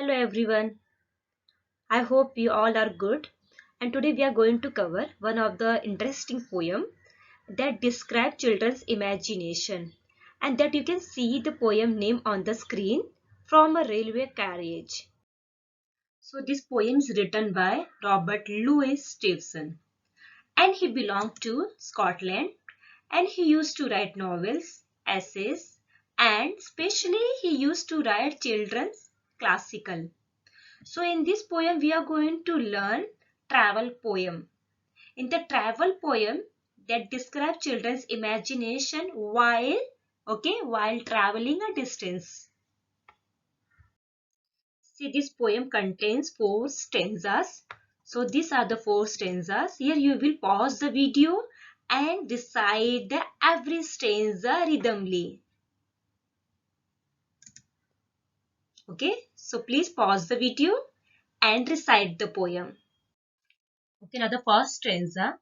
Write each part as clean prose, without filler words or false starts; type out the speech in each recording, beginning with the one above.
Hello everyone. I hope you all are good. And today we are going to cover one of the interesting poem that describe children's imagination, and that you can see the poem name on the screen, From a Railway Carriage. So this poem is written by Robert Louis Stevenson, and he belonged to Scotland, and he used to write novels, essays, and especially he used to write children's classical. So in this poem we are going to learn travel poem. In the travel poem that describes children's imagination while traveling a distance. See, this poem contains 4 stanzas. So these are the 4 stanzas. Here you will pause the video and recite the every stanza rhythmly. Okay, so please pause the video and recite the poem. Okay, now the first stanza.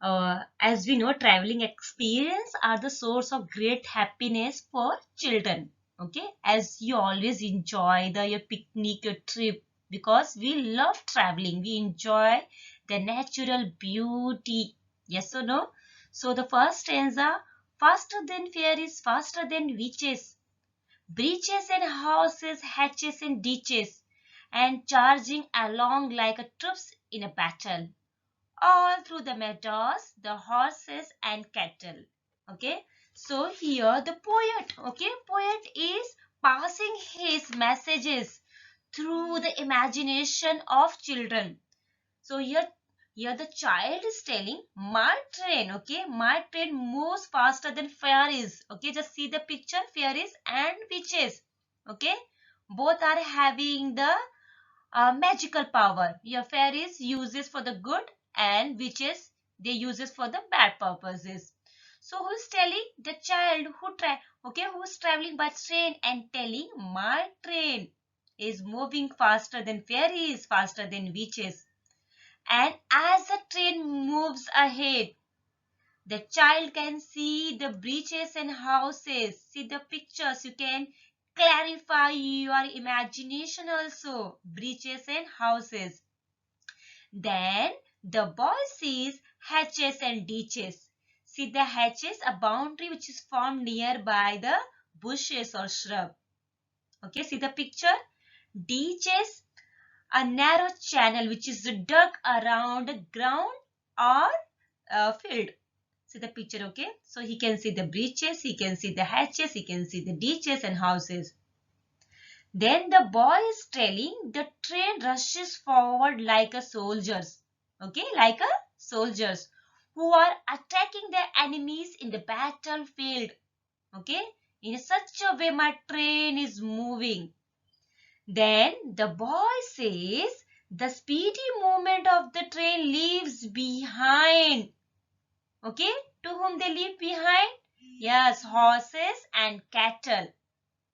As we know, traveling experience are the source of great happiness for children. Okay, as you always enjoy your picnic, your trip, because we love traveling, we enjoy the natural beauty. Yes or no? So the first stanza: faster than fear is faster than witches, breaches and houses, hatches and ditches, and charging along like a troops in a battle all through the meadows, the horses and cattle. Okay, so here the poet is passing his messages through the imagination of children. So here the child is telling my train moves faster than Ferris. Okay, just see the picture, Ferris and witches. Okay, both are having the magical power. Your fairies uses for the good, and witches they uses for the bad purposes. So who is telling? The child who is traveling by train and telling my train is moving faster than fairies, faster than witches. And as the train moves ahead, the child can see the bridges and houses. See the pictures. You can clarify your imagination also. Bridges and houses. Then the boy sees hatches and ditches. See the hatches, a boundary which is formed nearby the bushes or shrub. Okay, see the picture. Ditches, a narrow channel which is dug around the ground or field. See the picture, okay? So he can see the breaches, he can see the hatches, he can see the ditches and houses. Then the boy is telling the train rushes forward like a soldiers. Okay, like a soldiers who are attacking their enemies in the battlefield. Okay, in such a way my train is moving. Then the boy says the speedy movement of the train leaves behind. Okay, to whom they leave behind? Yes, horses and cattle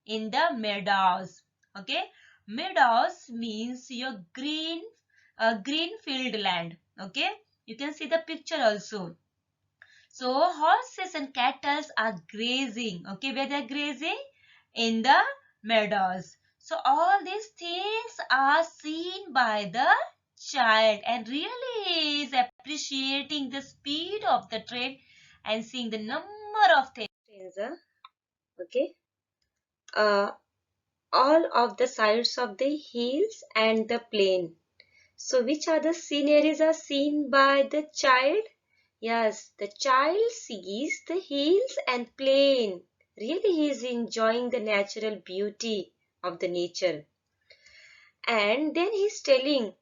in the meadows. Okay, meadows means your green field land. Okay, you can see the picture also. So horses and cattle are grazing. Okay, where they are grazing? In the meadows. So all these things are seen by the child, and really is appreciating the speed of the train and seeing the number of things. Okay. Uh, all of the sides of the hills and the plain. So which are the sceneries are seen by the child? Yes, the child sees the hills and plain. Really he is enjoying the natural beauty of the nature. And then he's telling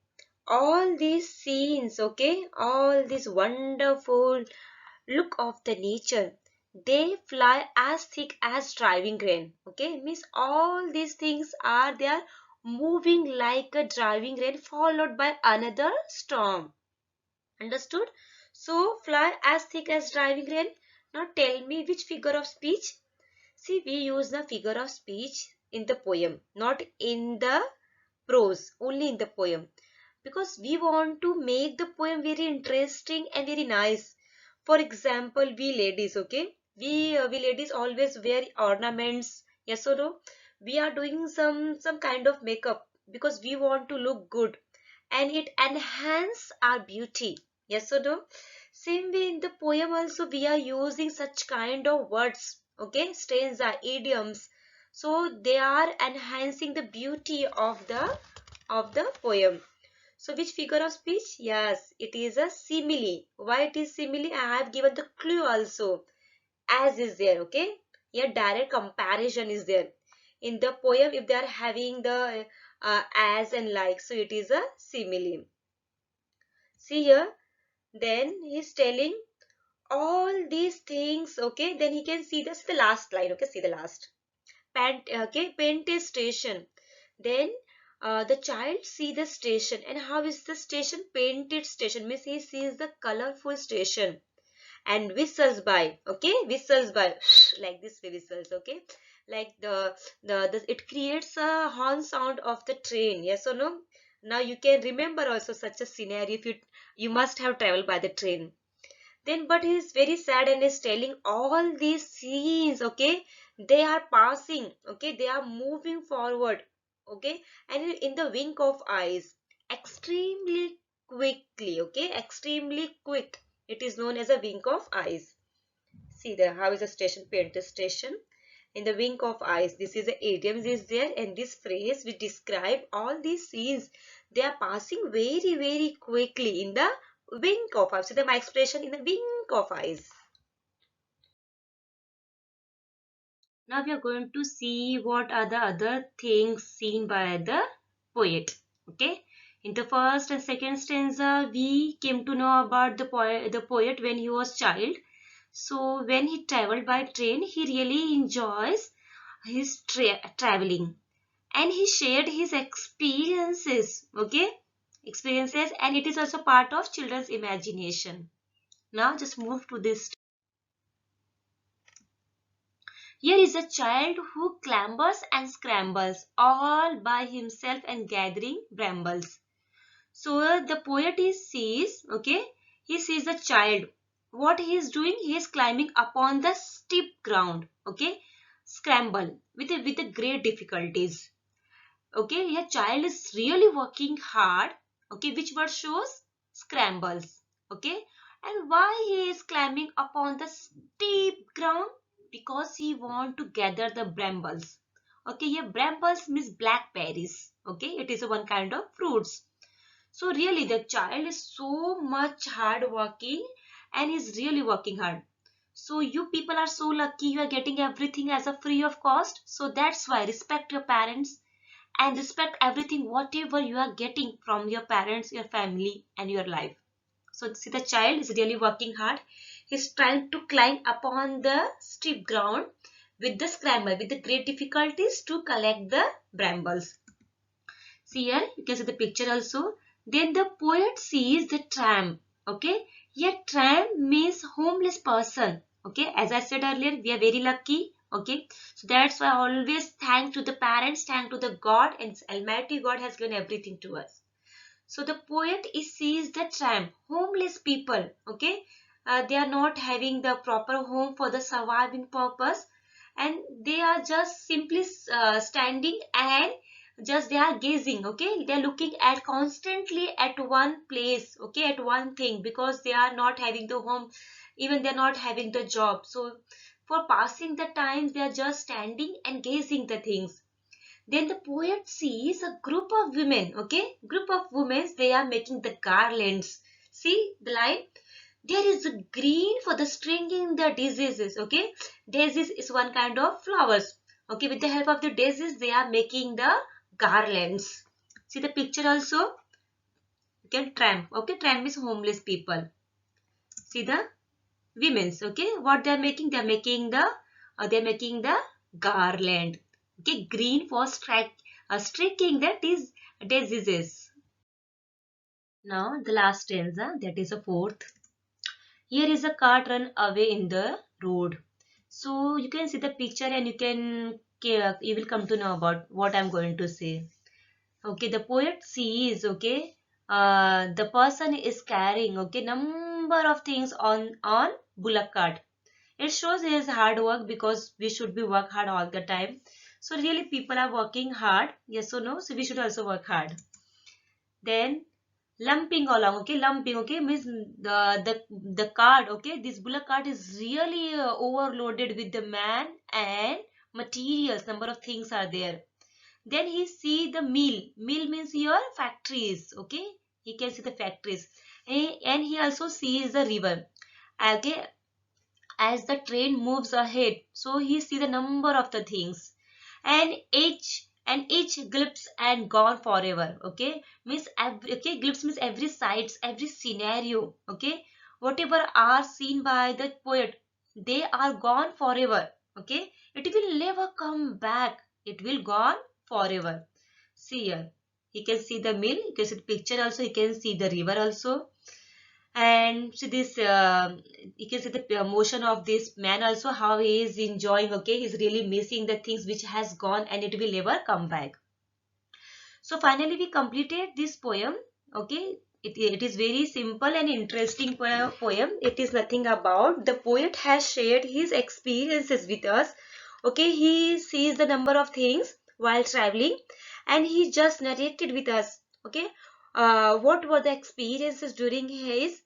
all these scenes, okay, all this wonderful look of the nature, they fly as thick as driving rain. Okay, means all these things are they are moving like a driving rain followed by another storm. Understood? So fly as thick as driving rain. Now tell me which figure of speech. See, we use the figure of speech in the poem, not in the prose, only in the poem, because we want to make the poem very interesting and very nice. For example, we ladies, okay, we ladies always wear ornaments. Yes or no? We are doing some kind of makeup. because we want to look good, and it enhance our beauty. Yes or no? Same way in the poem also we are using such kind of words, okay, stanza, idioms. So they are enhancing the beauty of the poem. So which figure of speech? Yes, it is a simile. Why it is simile? I have given the clue also. As is there, okay? Here direct comparison is there. In the poem, if they are having the as and like, so it is a simile. See here, then he's telling all these things, okay? Then he can see this, the last line, okay? See the last. Paint is station. Then the child see the station, and how is the station? Painted station means he sees the colorful station, and whistles by, okay, whistles by like this whistles, okay, like the it creates a horn sound of the train. Yes or no? Now you can remember also such a scenario if you must have traveled by the train. Then but he is very sad and is telling all these scenes, okay, they are passing, okay, they are moving forward, okay, and in the wink of eyes, extremely quickly, okay, extremely quick. It is known as a wink of eyes. See there, how is the station painted station? In the wink of eyes, this is the idiom is there, and this phrase we describe all these scenes. They are passing very, very quickly in the wink of eyes. So the my expression in the wink of eyes. Now we are going to see what are the other things seen by the poet. Okay. In the first and second stanza, we came to know about the poet when he was child. So when he traveled by train, he really enjoys his traveling, and he shared his experiences, okay, experiences, and it is also part of children's imagination. Now just move to this. Here is a child who clambers and scrambles all by himself and gathering brambles. So the poet sees, okay, he sees a child. What he is doing? He is climbing upon the steep ground, okay, scramble with the great difficulties. Okay, your child is really working hard. Okay, which word shows? Scrambles. Okay, and why he is climbing upon the steep ground? Because he want to gather the brambles. Okay, here brambles means blackberries. Okay, it is one kind of fruits. So really the child is so much hard working and is really working hard. So you people are so lucky, you are getting everything as a free of cost. So that's why respect your parents and respect everything whatever you are getting from your parents, your family and your life. So see the child is really working hard. He's trying to climb upon the steep ground with the scramble, with the great difficulties to collect the brambles. See here, you can see the picture also. Then the poet sees the tramp. Okay, here tramp means homeless person. Okay, as I said earlier, we are very lucky. Okay, so that's why I always thank to the parents, thank to the God, and Almighty God has given everything to us. So the poet sees the tramp, homeless people. Okay, they are not having the proper home for the surviving purpose, and they are just simply standing and just they are gazing. Okay, they are looking at constantly at one place. Okay, at one thing, because they are not having the home, even they are not having the job. So for passing the time, they are just standing and gazing the things. Then the poet sees a group of women, okay, group of women, they are making the garlands. See the line? There is a green for the stringing the diseases, okay. Daisies is one kind of flowers. Okay, with the help of the daisies, they are making the garlands. See the picture also? You can tramp, okay, tramp is homeless people. See the women's, okay, what they are making? They are making the garland. Okay, green for streaking that is diseases. Now the last stanza, that is a fourth. Here is a cart run away in the road. So you can see the picture and you will come to know about what I'm going to say. Okay, the poet sees, okay, the person is carrying, okay, number of things on bullock cart. It shows his hard work because we should be work hard all the time. So really people are working hard, yes or no? So we should also work hard. Then lumping along, okay, lumping, okay, means the card, okay, this bullock cart is really overloaded with the man and materials, number of things are there. Then he see the mill means your factories, okay, he can see the factories. And he also sees the river, okay, as the train moves ahead, so he see the number of the things. And each glimpse and gone forever, okay, means every, okay, glimpse means every sights, every scenario, okay, whatever are seen by the poet, they are gone forever, okay, it will never come back, it will gone forever. See here, he can see the mill, you can see the picture also, he can see the river also. And see this, you can see the motion of this man also, how he is enjoying, okay, he's really missing the things which has gone and it will never come back. So finally we completed this poem, okay. It is very simple and interesting poem. It is nothing about, the poet has shared his experiences with us, okay, he sees the number of things while traveling and he just narrated with us, okay, what were the experiences during his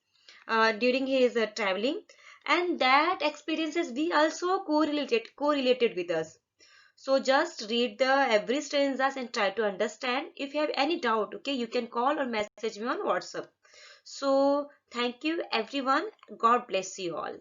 traveling, and that experiences we also correlated with us. So just read the every stanzas and try to understand. If you have any doubt, okay, you can call or message me on WhatsApp. So thank you everyone. God bless you all.